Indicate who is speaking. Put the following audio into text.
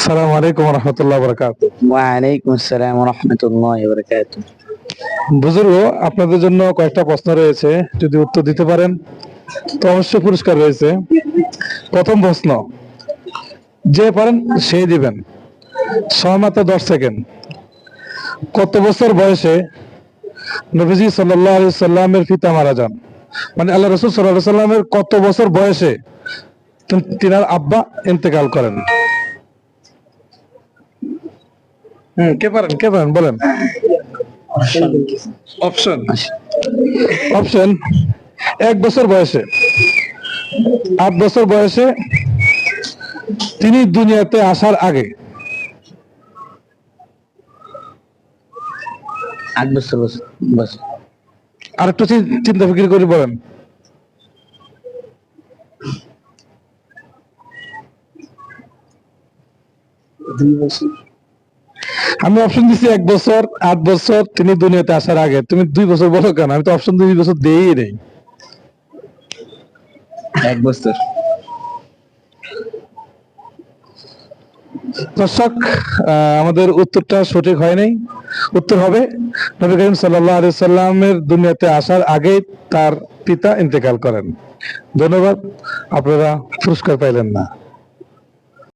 Speaker 1: আসসালামু আলাইকুম রহমতুল্লাহ বরকাত।
Speaker 2: ওয়ালাইকুম আসসালাম ওয়া রাহমাতুল্লাহি ওয়া বারাকাতুহু।
Speaker 1: বুজুর্গ, আপনাদের জন্য কয়েকটা প্রশ্ন রয়েছে, যদি উত্তর দিতে পারেন তো অবশ্যই পুরস্কার রয়েছে। প্রথম প্রশ্ন, যে পারেন সেই দিবেন। সময় মাত্র 10 সেকেন্ড। কত বছর বয়সে নবীজি সাল্লাল্লাহু আলাইহি সাল্লামের পিতা মারা যান? মানে আল্লাহ রাসূল সাল্লাল্লাহু আলাইহি সাল্লামের কত বছর বয়সে তিনার আব্বা ইন্তেকাল করেন? কে পারেন বলেন। অপশন অপশন 1 বছর বয়সে, 8 বছর বয়সে, তিনি দুনিয়াতে আসার আগে।
Speaker 2: 8 বছর বয়স।
Speaker 1: আর একটু চিন্তা ফিকির করে বলেন। আমি অপশন দিচ্ছি 1 বছর, 8 বছর, তিনি দুনিয়াতে আসার আগে। তুমি 2 বছর বলো কেন? আমি তো অপশন 2 বছর দিই নেই।
Speaker 2: 1 বছর।
Speaker 1: দর্শক, আমাদের উত্তরটা সঠিক হয় নাই। উত্তর হবে নবী করিম সাল্লাল্লাহু আলাইহি সাল্লামের দুনিয়াতে আসার আগে তার পিতা ইন্তেকাল করেন। ধন্যবাদ, আপনারা পুরস্কার পাইলেন না।